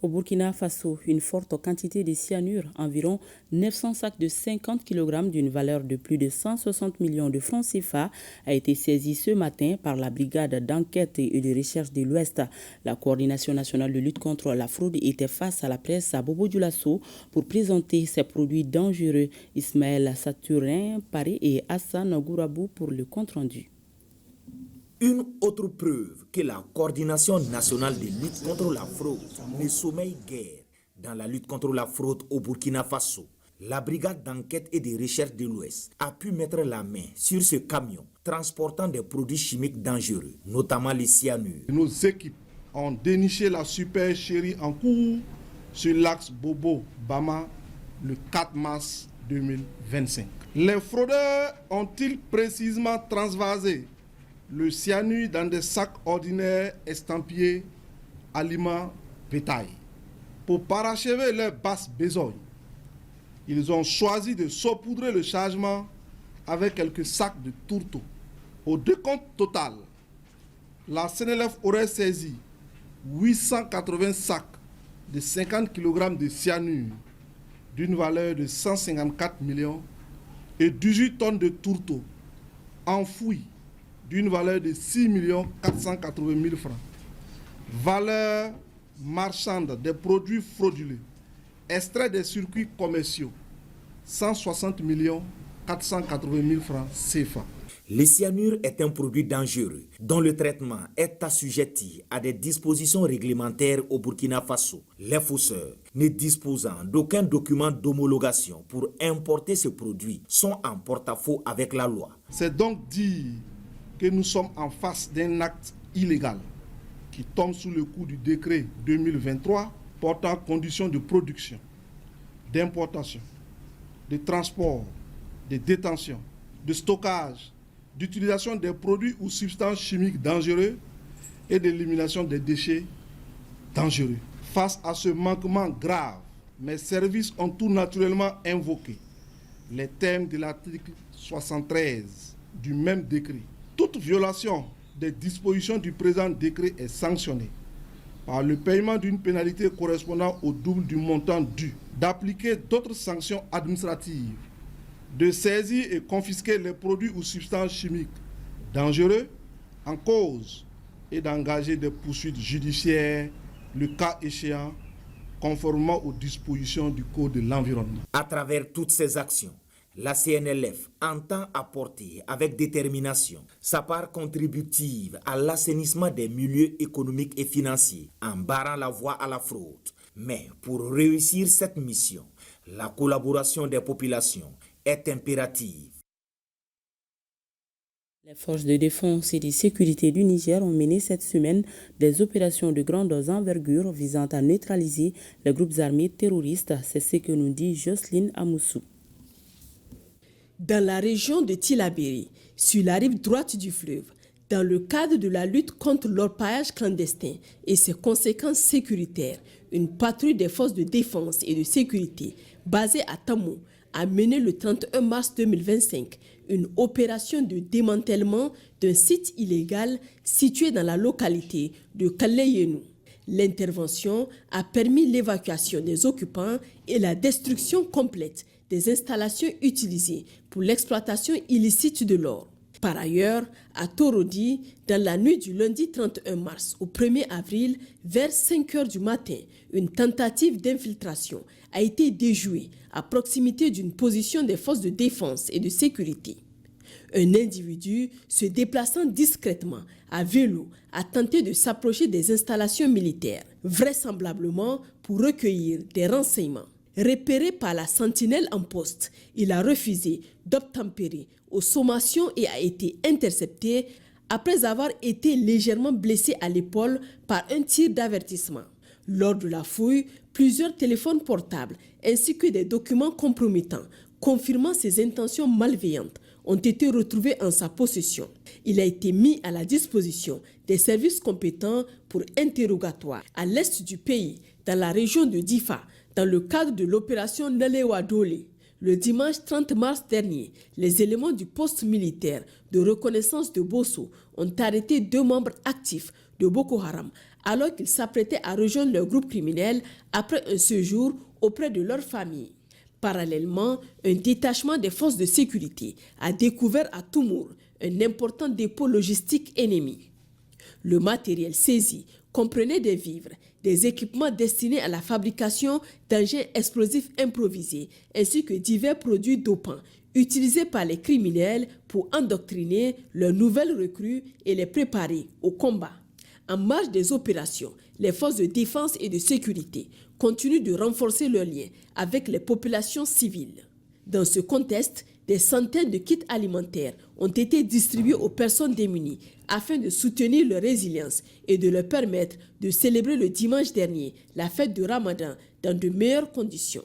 Au Burkina Faso, une forte quantité de cyanure, environ 900 sacs de 50 kg d'une valeur de plus de 160 millions de francs CFA, a été saisie ce matin par la brigade d'enquête et de recherche de l'Ouest. La coordination nationale de lutte contre la fraude était face à la presse à Bobo Dioulasso pour présenter ces produits dangereux. Ismaël Saturin, Paris et Hassan Gourabou pour le compte-rendu. Une autre preuve que la coordination nationale de lutte contre la fraude ne sommeille guère dans la lutte contre la fraude au Burkina Faso. La brigade d'enquête et de recherche de l'Ouest a pu mettre la main sur ce camion transportant des produits chimiques dangereux, notamment les cyanures. Nos équipes ont déniché la supercherie en cours sur l'axe Bobo-Bama le 4 mars 2025. Les fraudeurs ont-ils précisément transvasé le cyanure dans des sacs ordinaires estampillés aliments bétail? Pour parachever leur basse besogne, ils ont choisi de saupoudrer le chargement avec quelques sacs de tourteaux. Au décompte total, la CNLF aurait saisi 880 sacs de 50 kg de cyanure d'une valeur de 154 millions et 18 tonnes de tourteaux enfouis d'une valeur de 6 480 000 francs. Valeur marchande des produits frauduleux, extraits des circuits commerciaux, 160 480 000 francs CFA. Le cyanure est un produit dangereux dont le traitement est assujetti à des dispositions réglementaires au Burkina Faso. Les fausseurs, ne disposant d'aucun document d'homologation pour importer ce produit, sont en porte-à-faux avec la loi. C'est donc dire que nous sommes en face d'un acte illégal qui tombe sous le coup du décret 2023 portant conditions de production, d'importation, de transport, de détention, de stockage, d'utilisation des produits ou substances chimiques dangereux et d'élimination des déchets dangereux. Face à ce manquement grave, mes services ont tout naturellement invoqué les termes de l'article 73 du même décret. Toute violation des dispositions du présent décret est sanctionnée par le paiement d'une pénalité correspondant au double du montant dû, d'appliquer d'autres sanctions administratives, de saisir et confisquer les produits ou substances chimiques dangereux en cause et d'engager des poursuites judiciaires, le cas échéant, conformément aux dispositions du Code de l'environnement. À travers toutes ces actions, la CNLF entend apporter avec détermination sa part contributive à l'assainissement des milieux économiques et financiers en barrant la voie à la fraude. Mais pour réussir cette mission, la collaboration des populations est impérative. Les forces de défense et de sécurité du Niger ont mené cette semaine des opérations de grande envergure visant à neutraliser les groupes armés terroristes. C'est ce que nous dit Jocelyne Amoussou. Dans la région de Tillabéri, sur la rive droite du fleuve, dans le cadre de la lutte contre l'orpaillage clandestin et ses conséquences sécuritaires, une patrouille des forces de défense et de sécurité basée à Tamou a mené le 31 mars 2025 une opération de démantèlement d'un site illégal situé dans la localité de Kaleyenu. L'intervention a permis l'évacuation des occupants et la destruction complète des installations utilisées pour l'exploitation illicite de l'or. Par ailleurs, à Torodi, dans la nuit du lundi 31 mars au 1er avril, vers 5 heures du matin, une tentative d'infiltration a été déjouée à proximité d'une position des forces de défense et de sécurité. Un individu se déplaçant discrètement à vélo a tenté de s'approcher des installations militaires, vraisemblablement pour recueillir des renseignements. Repéré par la sentinelle en poste, il a refusé d'obtempérer aux sommations et a été intercepté après avoir été légèrement blessé à l'épaule par un tir d'avertissement. Lors de la fouille, plusieurs téléphones portables ainsi que des documents compromettants confirmant ses intentions malveillantes ont été retrouvés en sa possession. Il a été mis à la disposition des services compétents pour interrogatoire à l'est du pays, dans la région de Difa, dans le cadre de l'opération Nalewa Dole. Le dimanche 30 mars dernier, les éléments du poste militaire de reconnaissance de Bosso ont arrêté 2 membres actifs de Boko Haram alors qu'ils s'apprêtaient à rejoindre leur groupe criminel après un séjour auprès de leur famille. Parallèlement, un détachement des forces de sécurité a découvert à Toumour un important dépôt logistique ennemi. Le matériel saisi comprenait des vivres, des équipements destinés à la fabrication d'engins explosifs improvisés, ainsi que divers produits dopants utilisés par les criminels pour endoctriner leurs nouvelles recrues et les préparer au combat. En marge des opérations, les forces de défense et de sécurité continuent de renforcer leurs liens avec les populations civiles. Dans ce contexte, des centaines de kits alimentaires ont été distribués aux personnes démunies afin de soutenir leur résilience et de leur permettre de célébrer le dimanche dernier la fête de Ramadan dans de meilleures conditions.